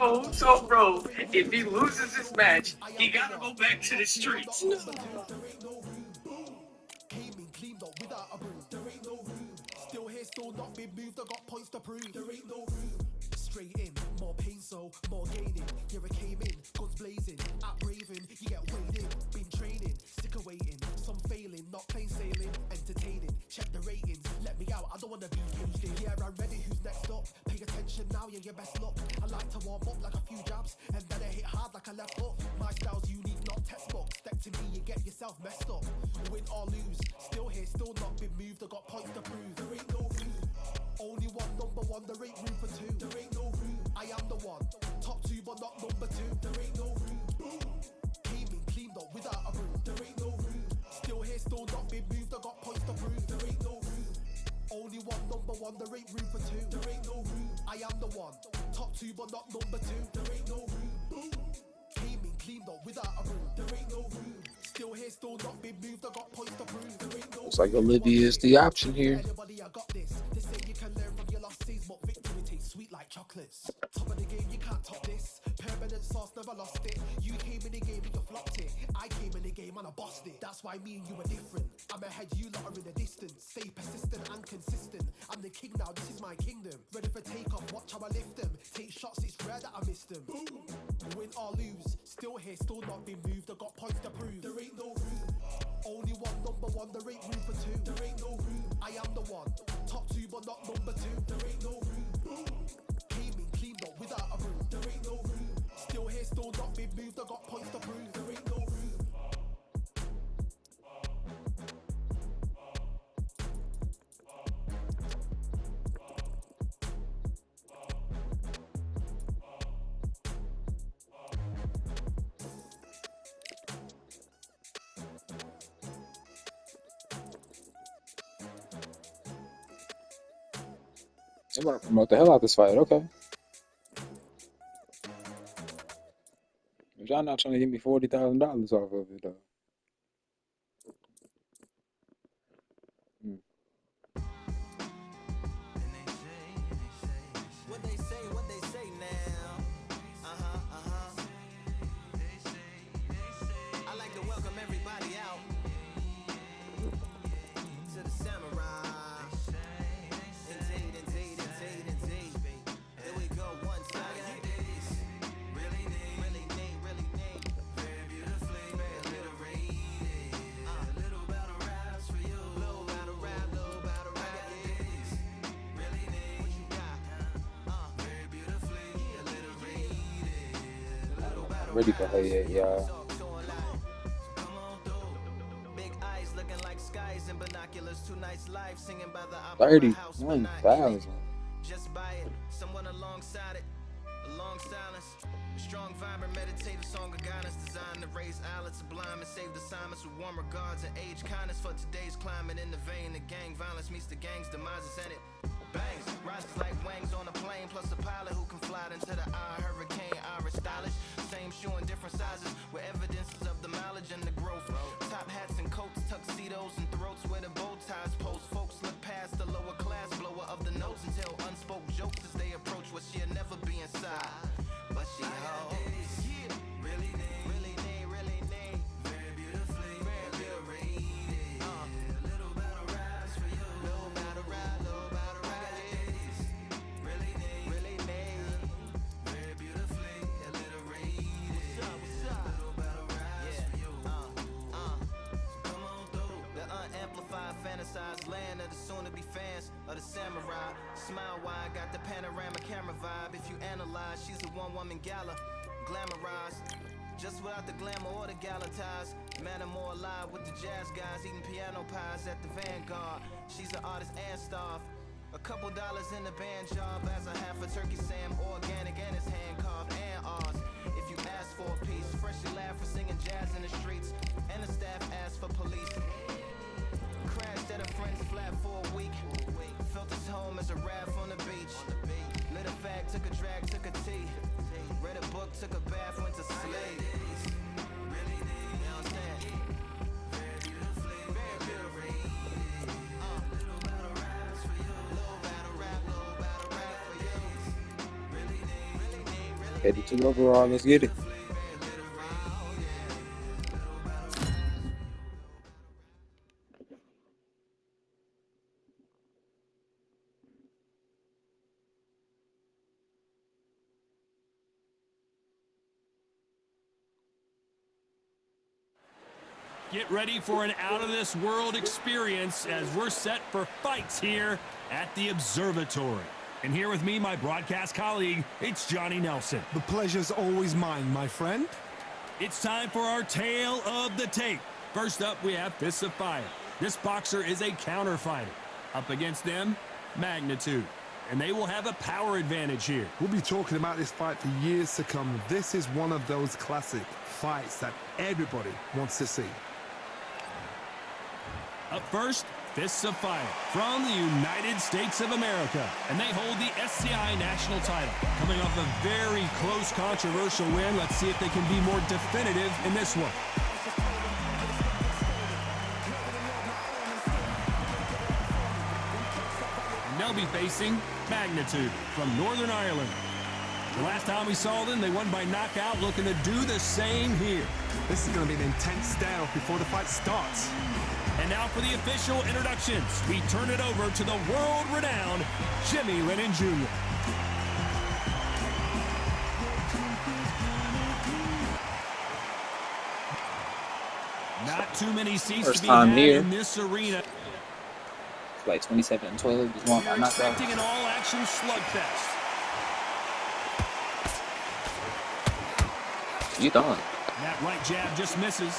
Oh, so bro, if he loses this match, he gotta go back to the streets. No. Came in cleaned up without a broom. There ain't no room. Still here, still not been moved. I got points to prove. There ain't no room. Straight in, more pain, so more gaining. Yeah, I came in, guns blazing, at raving. You get weighed in, been training, sick of waiting. Some failing, not plain sailing, entertaining. Check the ratings, let me out. I don't wanna be used in. Yeah, I'm ready. Who's next up? Pay attention now, yeah, your best luck. I like to warm up like a few jabs, and then I hit hard like a left hook. My style's unique, not textbook. Step to me, you get yourself messed up. Win or lose, still here, still not been moved. I got points to prove. There ain't no room. Only one, number one. There ain't room for two. There ain't no room. I am the one. Top two, but not number two. There ain't no room. Came in cleaned up without a broom. There ain't no room. Still here, still not been moved. I got points to prove. There ain't no room. Only one, number one. There ain't room for two. There ain't no room. I am the one. Top two, but not number two. There ain't no room. Came in cleaned up without a broom. There ain't no room. Still here, still not been moved. I got points to prove. There ain't no Looks like Olivia is the option here. anybody, I got this. They say you can learn from your losses, but victory tastes sweet like chocolates. Top of the game, you can't top this. Permanent sauce, never lost it. You came in the game and you flopped it. I came in the game and I bossed it. That's why me and you are different. I'm ahead, you lot are in the distance. Stay persistent and consistent. I'm the king now, this is my kingdom. Ready for takeoff, watch how I lift them. Take shots, it's rare that I miss them. Win or lose, still here, still not been moved. I got points to prove. There ain't no room. Only one, number one. There ain't room for two. There ain't no room. I am the one. Top two, but not number two. There ain't no room. Came in cleaned up without a broom. There ain't no room. Still here, still not been moved. I got points to prove. There ain't no room. They want to promote the hell out this fight. Okay. Y'all not trying to give me $40,000 off of it though. What they say now. I like to welcome everybody out to the samurai. Indeed. Here we go one time. Really need. Very beautifully, alliterated. A little battle raps for you. Little battle rap. Really need. What you got? Very beautifully alliterated. Little battle Ready for her yet, y'all. Big eyes looking like skies and binoculars. Two nights live singing by the opera house. 31,000. Just by it, someone alongside it. A long silence. A strong, vibrant, meditative song of guidance designed to raise eyelids sublime and save the assignments with warm regards and age kindness for today's climate. In the vein, the gang violence meets the gang's demises and it bangs. Rises like wings on a plane, plus a pilot who can fly into the eye. Hurricane, Irish stylish. Same shoe in different sizes with evidences of the mileage and the growth. Top hats and coats, tuxedos and throats where the bow ties post. Folks look past the lower class blower of the notes and tell unspoke jokes as they approach what she'll never be inside. But she holds. Really need. Very beautifully, alliterated. Little battle raps for you. Little battle rap. Really need. Very beautifully alliterated. What's up? Little battle raps for you. Come on through. The unamplified, fantasized land of the soon-to-be fans of the samurai. Smile wide, got the panorama camera vibe. If you analyze, she's a one-woman gala, glamorized. Just without the glamour or the gala ties. Man, I'm more alive with the jazz guys eating piano pies at the Vanguard. She's an artist and staff. A couple dollars in the band job as a half a turkey Sam, organic and it's hand carved and ours. If you ask for a piece, freshly laugh for singing jazz in the streets, and the staff asked for police. Crashed at a friend's flat for a week. Felt his home as a raft on the beach. Lit a fag, took a drag, took a tea. Read a book, took a bath, went to sleep. Really need, you know what I'm saying? Very beautifully, little battle raps for you. Little battle rap for you. 82 overall. Let's get it. Get ready for an out-of-this-world experience as we're set for fights here at the Observatory. And here with me, my broadcast colleague, it's Johnny Nelson. The pleasure's always mine, my friend. It's time for our tale of the tape. First up, we have Fists of Fire. This boxer is a counter fighter. Up against them, Magnitude. And they will have a power advantage here. We'll be talking about this fight for years to come. This is one of those classic fights that everybody wants to see. Up first, Fists of Fire from the United States of America. And they hold the SCI national title. Coming off a very close, controversial win. Let's see if they can be more definitive in this one. And they'll be facing Magnitude from Northern Ireland. The last time we saw them, they won by knockout, looking to do the same here. This is going to be an intense stare before the fight starts. And now for the official introductions. We turn it over to the world-renowned Jimmy Lennon Jr. Not too many seats First to be time had here. in this arena. It's like 27-12. Just want my We're knockout. expecting an all-action slugfest. You throwing? That right jab just misses.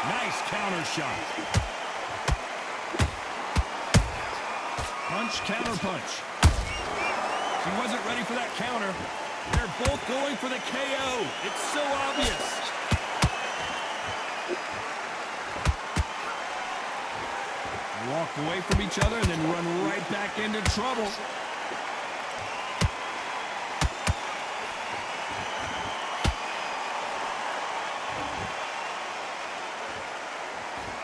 Nice counter shot. Punch, counter punch. She wasn't ready for that counter. They're both going for the KO. It's so obvious. Walk away from each other and then run right back into trouble.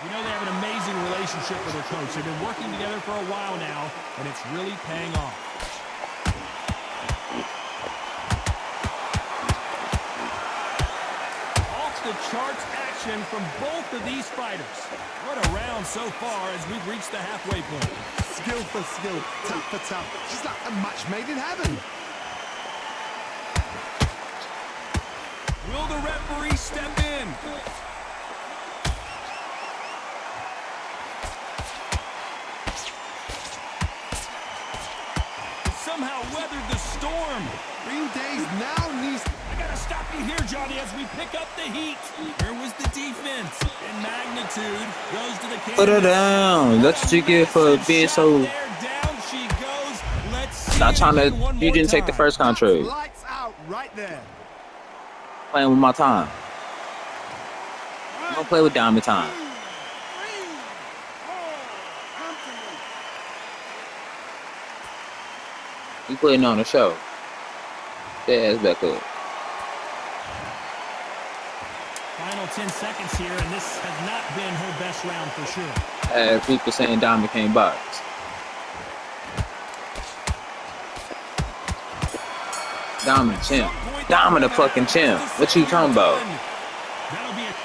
You know, they have an amazing relationship with their coach. They've been working together for a while now, and it's really paying off. Off-the-charts action from both of these fighters. What a round so far as we've reached the halfway point. Skill for skill, tap for tap. Just like a match made in heaven. Will the referee step in? Somehow weathered the storm. Green Days now needs... I gotta stop you here, Johnny, as we pick up the heat. Where was the defense? And Magnitude goes to the canvas. Put her down. That's what you get for being so. Down she goes. Let's see Not trying it to. again one You more didn't take the time. first contract. Lights out right there. Playing with my time. Don't play with diamond time. You putting on a show. Stay ass back up. Final 10 seconds here, and this has not been her best round for sure. People saying Diamond can't box. Diamond champ. Diamond a fucking champ. What you talking about? That'll be it.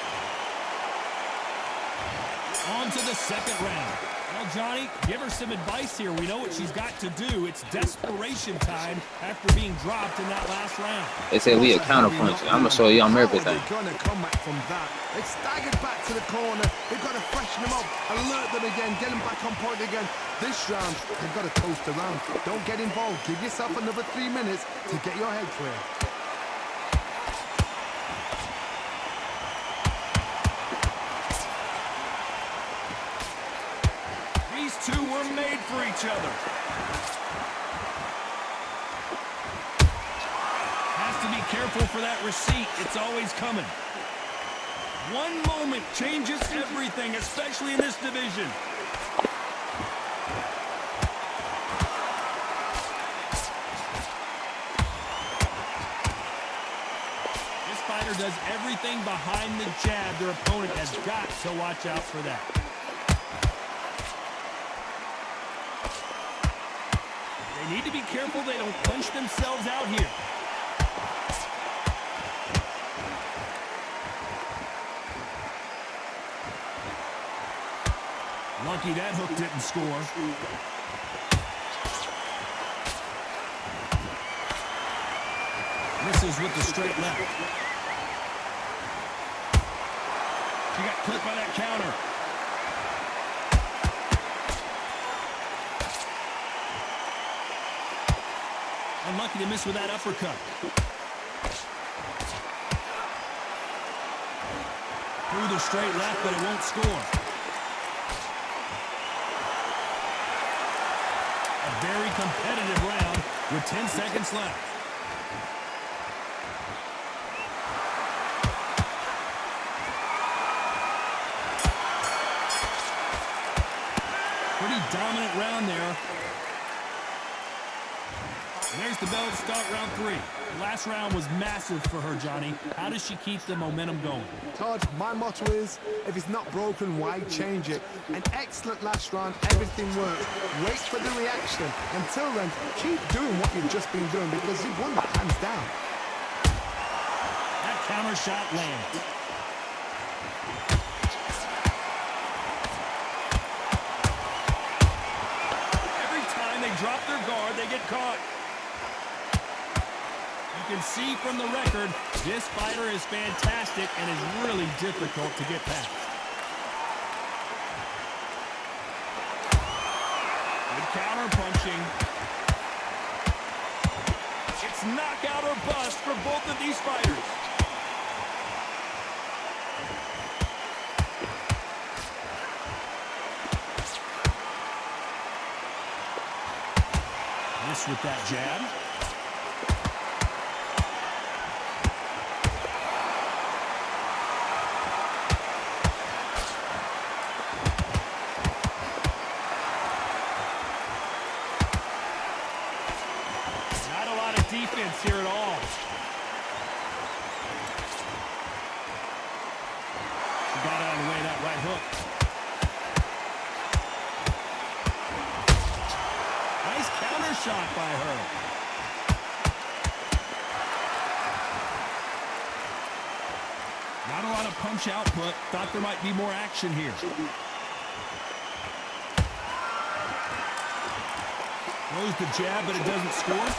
On to the second round. Well, Johnny, give her some advice here. We know what she's got to do. It's desperation time after being dropped in that last round. They said we a counter punch. I'm gonna show you I'm everything. They're gonna come back from that. They staggered back to the corner. They've got to freshen them up, alert them again, get them back on point again. This round, they've got to toast around. Don't get involved. Give yourself another 3 minutes to get your head clear. These two were made for each other. Has to be careful for that receipt. It's always coming. One moment changes everything, especially in this division. This fighter does everything behind the jab. Their opponent has got to watch out for that. They need to be careful they don't punch themselves out here. Lucky that hook didn't score. Misses with the straight left. She got clipped by that counter. Unlucky to miss with that uppercut. Through the straight left, but it won't score. A very competitive round with 10 seconds left. Pretty dominant round there. And there's the bell to start round 3. The last round was massive for her, Johnny. How does she keep the momentum going? Todd, my motto is, if it's not broken, why change it? An excellent last round, everything worked. Wait for the reaction. Until then, keep doing what you've just been doing because you've won that hands down. That counter shot lands. Every time they drop their guard, they get caught. You can see from the record, this fighter is fantastic and is really difficult to get past. Good counter punching. It's knockout or bust for both of these fighters. Miss with that jab. Defense here at all. She got out of the way of that right hook. Nice counter shot by her. Not a lot of punch output. Thought there might be more action here. Throws the jab, but it doesn't score.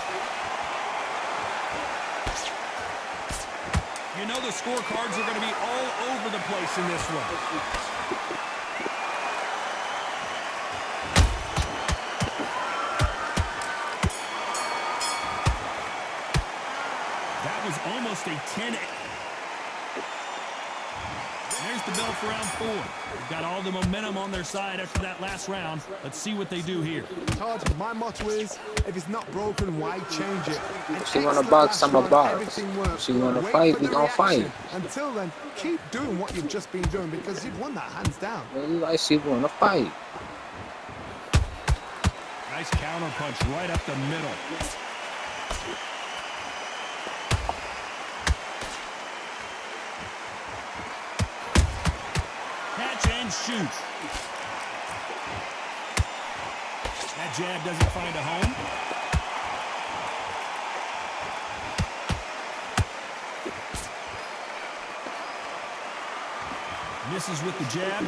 You know the scorecards are going to be all over the place in this one. That was almost a 10. There's the bell for round 4. They've got all the momentum on their side after that last round. Let's see what they do here. Todd, my motto is, if it's not broken, why change it? She wanna box, I'm a box. She wanna fight, we gon' fight. Until then, keep doing what you've just been doing because you've won that hands down. Like she wanna fight. Nice counter punch right up the middle. Catch and shoot. That jab doesn't find a home. Misses with the jab.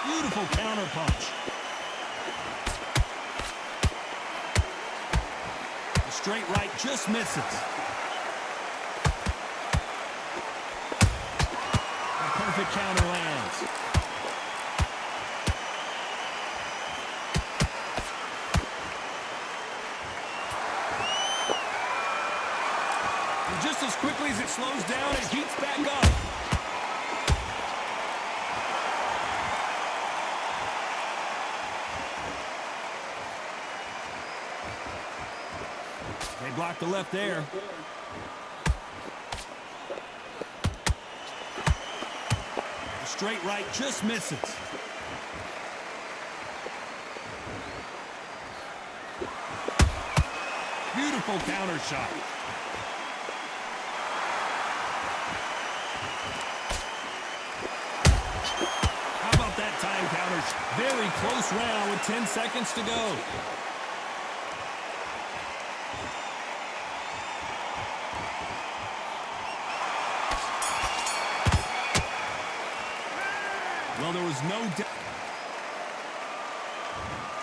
Beautiful counter punch. The straight right just misses. A perfect counter lands. And just as quickly as it slows down, it heats back up. They blocked the left there. The straight right just misses. Beautiful counter shot. How about that time counter? Very close round with 10 seconds to go. Well, there was no doubt.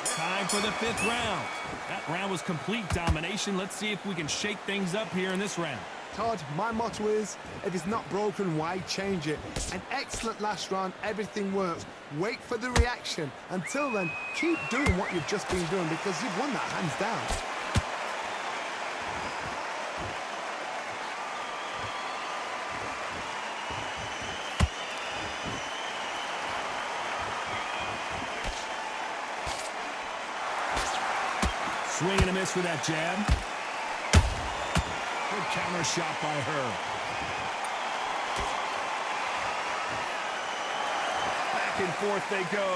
Time for the 5th round. That round was complete domination. Let's see if we can shake things up here in this round. Todd, my motto is, if it's not broken, why change it? An excellent last round, everything works. Wait for the reaction. Until then, keep doing what you've just been doing because you've won that hands down. Swing and a miss with that jab. Good counter shot by her. Back and forth they go.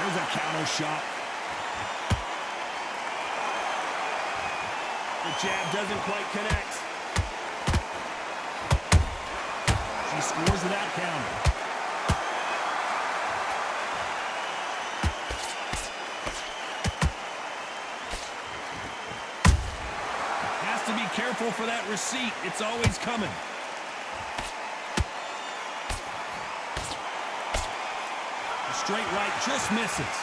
There's a counter shot. The jab doesn't quite connect. She scores that counter. Careful for that receipt. It's always coming. The straight right just misses.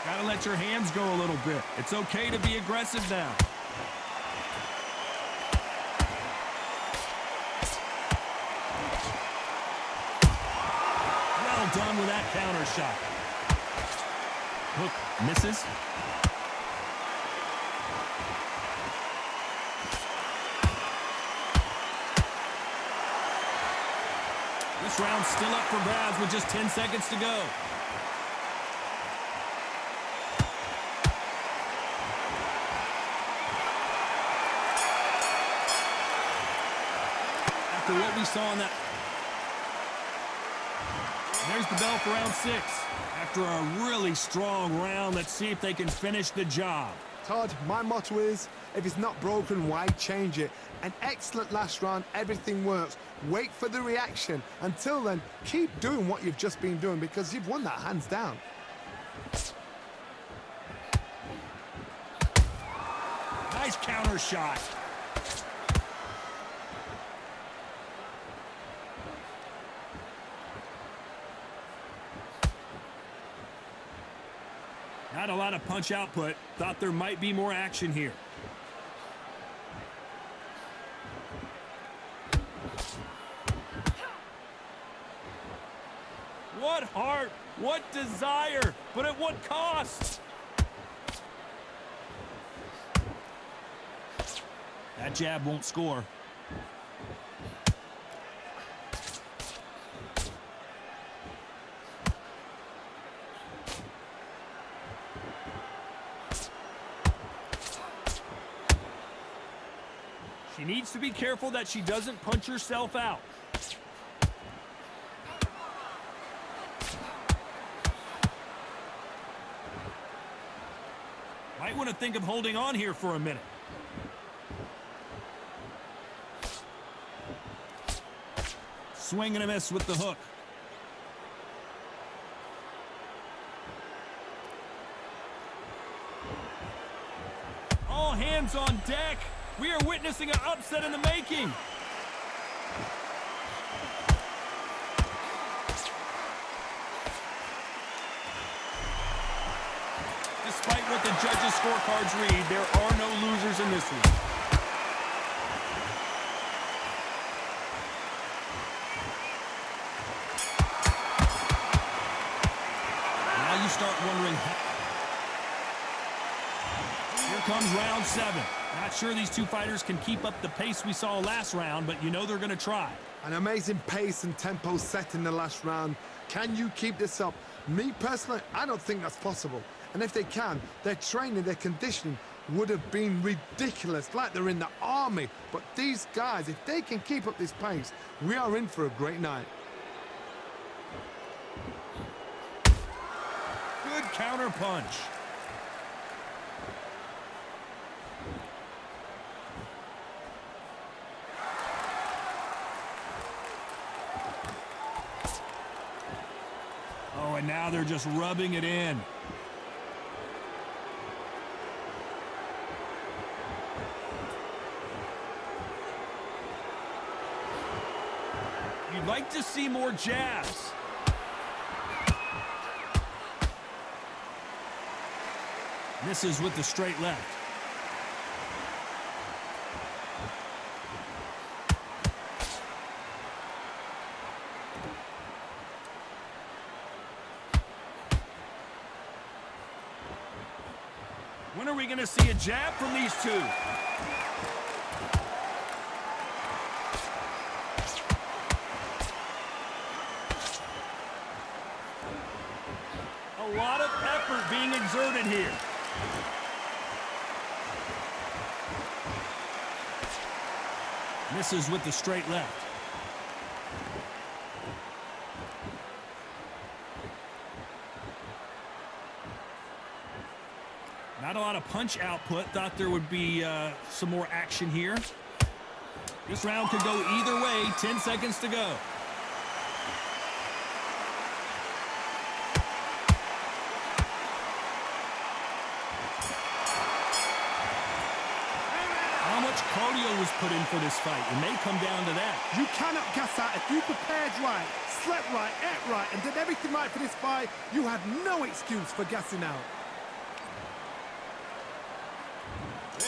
Gotta let your hands go a little bit. It's okay to be aggressive now. Well done with that counter shot. Hook misses. This round's still up for grabs with just 10 seconds to go. After what we saw in that... There's the bell for round 6. After a really strong round, let's see if they can finish the job. Todd, my motto is, if it's not broken, why change it? An excellent last round, everything works. Wait for the reaction. Until then, keep doing what you've just been doing because you've won that hands down. Nice counter shot. Not a lot of punch output. Thought there might be more action here. What heart, what desire, but at what cost? That jab won't score. She needs to be careful that she doesn't punch herself out. Might want to think of holding on here for a minute. Swing and a miss with the hook. All hands on deck. We are witnessing an upset in the making. Despite what the judges' scorecards read, there are no losers in this one. Now you start wondering Here comes round 7. Not sure these two fighters can keep up the pace we saw last round, but you know they're going to try. An amazing pace and tempo set in the last round. Can you keep this up? Me personally, I don't think that's possible. And if they can, their training, their conditioning would have been ridiculous, like they're in the army. But these guys, if they can keep up this pace, we are in for a great night. Good counter punch. Oh, and now they're just rubbing it in. like to see more jabs. Misses with the straight left. When are we going to see a jab from these two? A lot of effort being exerted here. Misses with the straight left. Not a lot of punch output. Thought there would be some more action here. This round could go either way. 10 seconds to go. How much cardio was put in for this fight? It may come down to that. You cannot gas out. If you prepared right, slept right, ate right, and did everything right for this fight, you have no excuse for gassing out.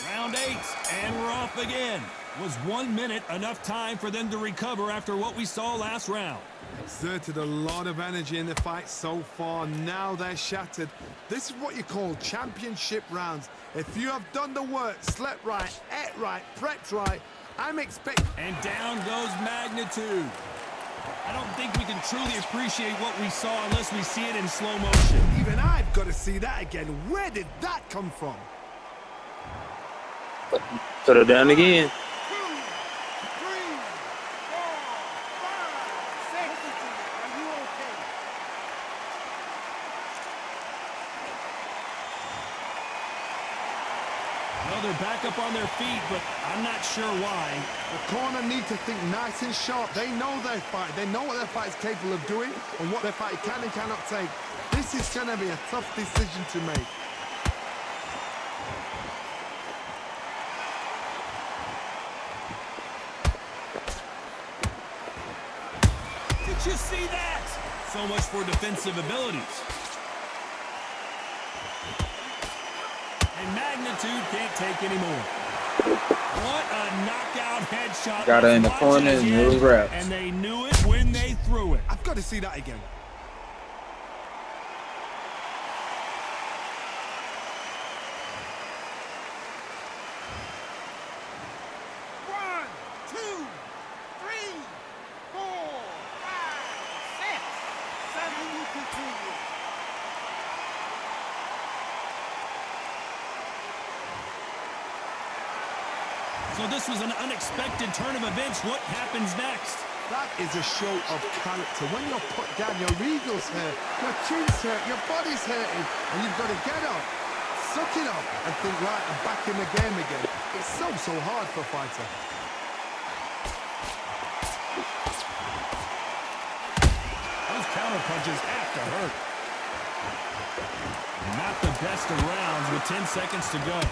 Round 8, and we're off again. Was 1 minute enough time for them to recover after what we saw last round? Exerted a lot of energy in the fight so far. Now they're shattered. This is what you call championship rounds. If you have done the work, slept right, ate right, prepped right, I'm expecting... And down goes Magnitude. I don't think we can truly appreciate what we saw unless we see it in slow motion. Even I've got to see that again. Where did that come from? Put her down again. 2, 3, 4, 5, 6. Are you okay? Well, they're back up on their feet, but I'm not sure why. The corner need to think nice and sharp. They know their fight. They know what their fight is capable of doing and what their fight can and cannot take. This is going to be a tough decision to make. Did you see that? So much for defensive abilities. And Magnitude can't take anymore. What a knockout headshot. Got her in the Watch corner it and again. move reps. And they knew it when they threw it. I've got to see that again. So this was an unexpected turn of events. What happens next? That is a show of character. When you're put down, your eagle's hurt, your chin's hurt, your body's hurting, and you've got to get up, suck it up, and think, right, I'm back in the game again. It's so hard for a fighter. Those counter punches have to hurt. Not the best of rounds with 10 seconds to go.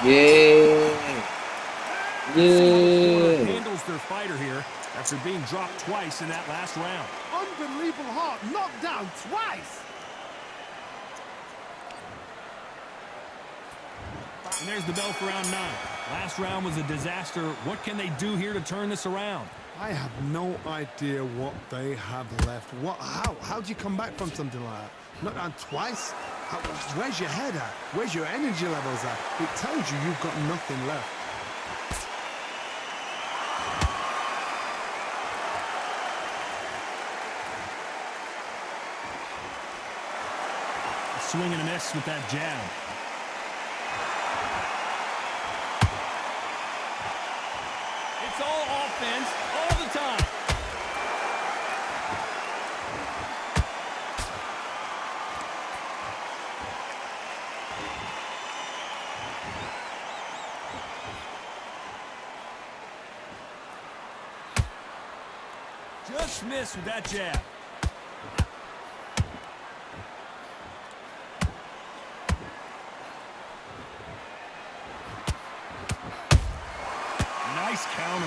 Yeah. Yeah. Handles their fighter here after being dropped twice in that last round. Unbelievable heart, knocked down twice. And there's the bell for round 9. Last round was a disaster. What can they do here to turn this around? I have no idea what they have left. How do you come back from something like that? Knocked down twice? Where's your head at? Where's your energy levels at? It tells you you've got nothing left. A swing and a miss with that jab. It's all offense all the time. Just missed with that jab. nice counter.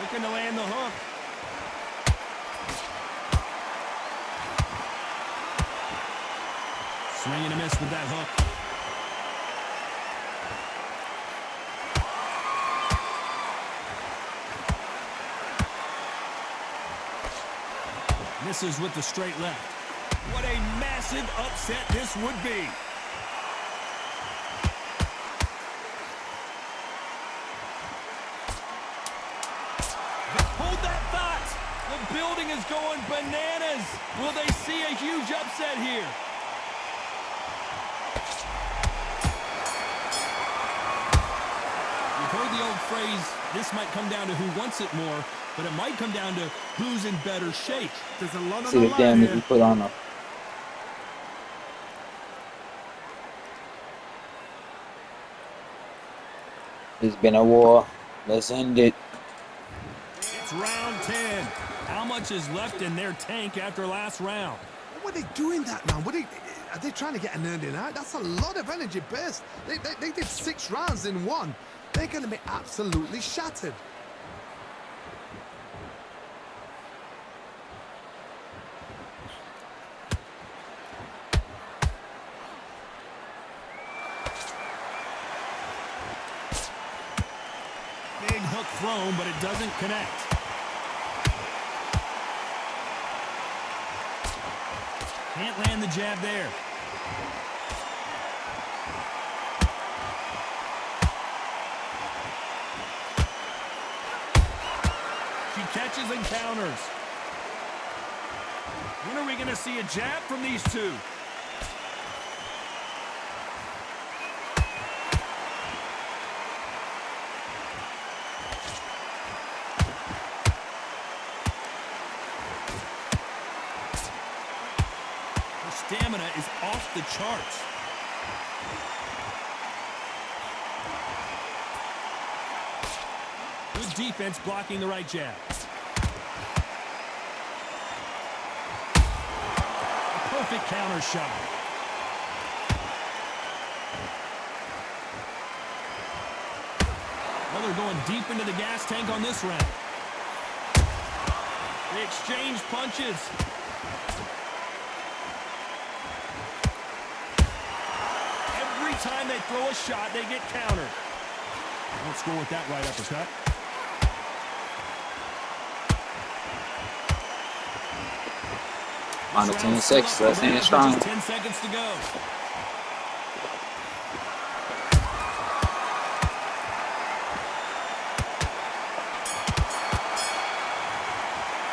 Looking to land the hook. Swing and a miss with that hook. Misses with the straight left. What a massive upset this would be. Hold that thought. The building is going bananas. Will they see a huge upset here? You've heard the old phrase, this might come down to who wants it more, but it might come down to who's in better shape. There's a lot on See the the line damage here. we put on them. It's been a war. Let's end it. It's round 10. How much is left in their tank after last round? What are they doing that, man? Are they trying to get an earning out? That's a lot of energy burst. They did 6 rounds in one. They're going to be absolutely shattered. Big hook thrown, but it doesn't connect. Can't land the jab there. She catches and counters. When are we going to see a jab from these two? Stamina is off the charts. Good defense blocking the right jab. A perfect counter shot. Well, they're going deep into the gas tank on this round. They exchange punches. Time they throw a shot, they get countered. Don't score with that right uppercut. On the 10 seconds, let's end strong. Just 10 seconds to go.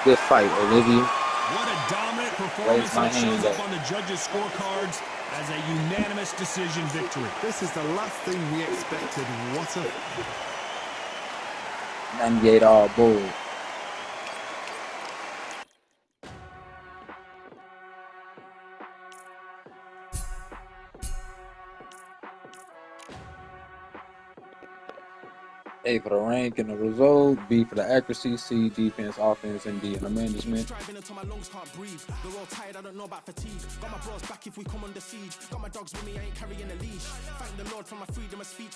Good fight, Olivia. What a dominant performance my that shows hand up up. on the judges' scorecards as a unanimous decision victory. This is the last thing we expected. What a... 98 all bull. A for the rank and the result, B for the accuracy, C defense, offense, and D in the management. Driving until my lungs can't breathe. We're all tired, I don't know about fatigue. Got my bros back if we come under siege. Got my dogs with me, I ain't carrying a leash. Thank the Lord for my freedom of speech.